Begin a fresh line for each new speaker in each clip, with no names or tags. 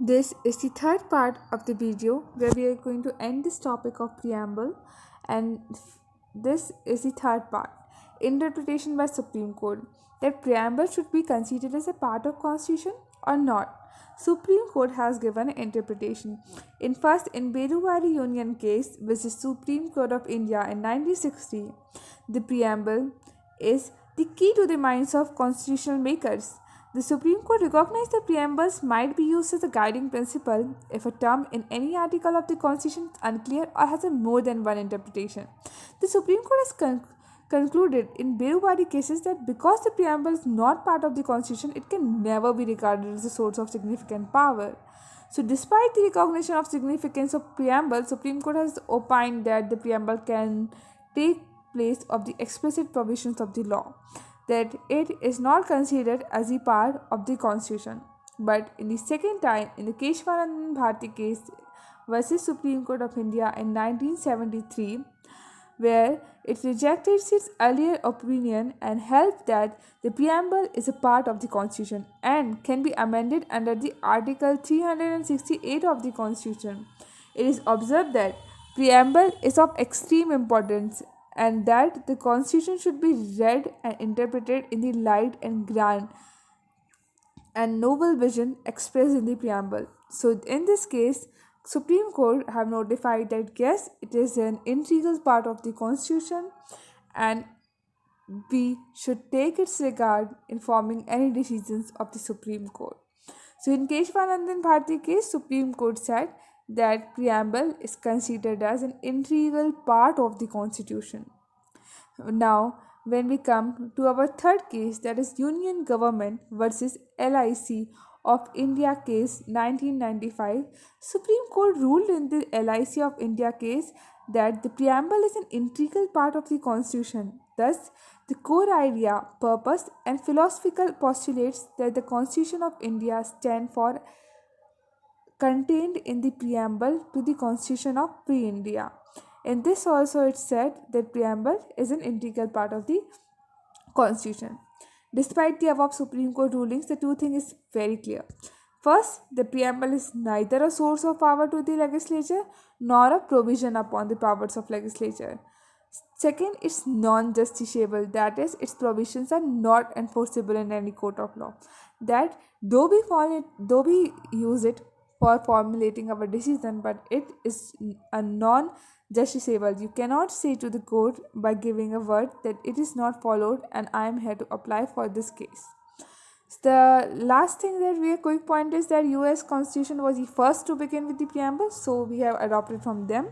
This is the third part of the video where we are going to end this topic of preamble, and this is the third part, interpretation by Supreme Court, that preamble should be considered as a part of constitution or not. Supreme Court has given an interpretation. In Beruwari Union case, which is Supreme Court of India in 1960, the preamble is the key to the minds of constitutional makers. The Supreme Court recognized that preambles might be used as a guiding principle if a term in any article of the Constitution is unclear or has a more than one interpretation. The Supreme Court has concluded in Beruwari cases that because the preamble is not part of the Constitution, it can never be regarded as a source of significant power. So, despite the recognition of significance of preamble, Supreme Court has opined that the preamble can take place of the explicit provisions of the law, that it is not considered as a part of the constitution. But in the second time, in the Keshwanand Bharti case versus Supreme Court of India in 1973, where it rejected its earlier opinion and held that the preamble is a part of the constitution and can be amended under the article 368 of the constitution. It is observed that preamble is of extreme importance and that the constitution should be read and interpreted in the light and grand and noble vision expressed in the preamble. So in this case, Supreme Court have notified that yes, it is an integral part of the constitution and we should take its regard in forming any decisions of the Supreme Court. So in Keshwanandan Bharti case, Supreme Court said that preamble is considered as an integral part of the constitution. Now, when we come to our third case, that is Union Government versus LIC of India case 1995, Supreme Court ruled in the LIC of India case that the preamble is an integral part of the constitution. Thus, the core idea, purpose, and philosophical postulates that the Constitution of India stand for contained in the preamble to the Constitution of Pre-India. In this also it said that preamble is an integral part of the Constitution. Despite the above Supreme Court rulings, the two things is very clear. First, the preamble is neither a source of power to the legislature nor a provision upon the powers of legislature. Second, it's non-justiciable, that is, its provisions are not enforceable in any court of law. That though we use it for formulating our decision, but it is a non-justiciable. You cannot say to the court by giving a word that it is not followed and I am here to apply for this case. The last thing that we a quick point is that US Constitution was the first to begin with the preamble, so we have adopted from them.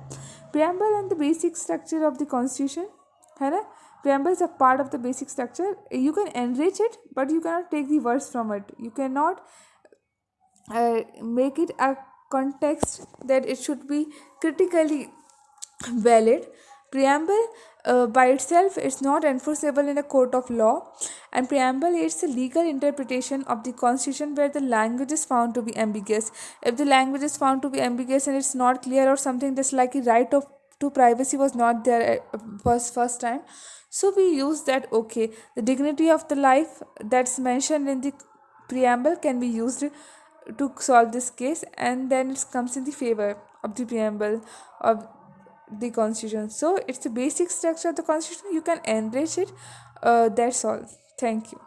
Preamble and the basic structure of the Constitution, है ना? Preamble is a part of the basic structure. You can enrich it, but you cannot take the words from it. You cannot make it a context that it should be critically valid. Preamble by itself is not enforceable in a court of law, and preamble is a legal interpretation of the constitution where the language is found to be ambiguous. If the language is found to be ambiguous and it's not clear or something, that's like a right of to privacy was not there first time, so we use that. Okay, the dignity of the life that's mentioned in the preamble can be used to solve this case, and then it comes in the favor of the preamble of the constitution. So it's the basic structure of the constitution. You can enrich it. That's all. Thank you.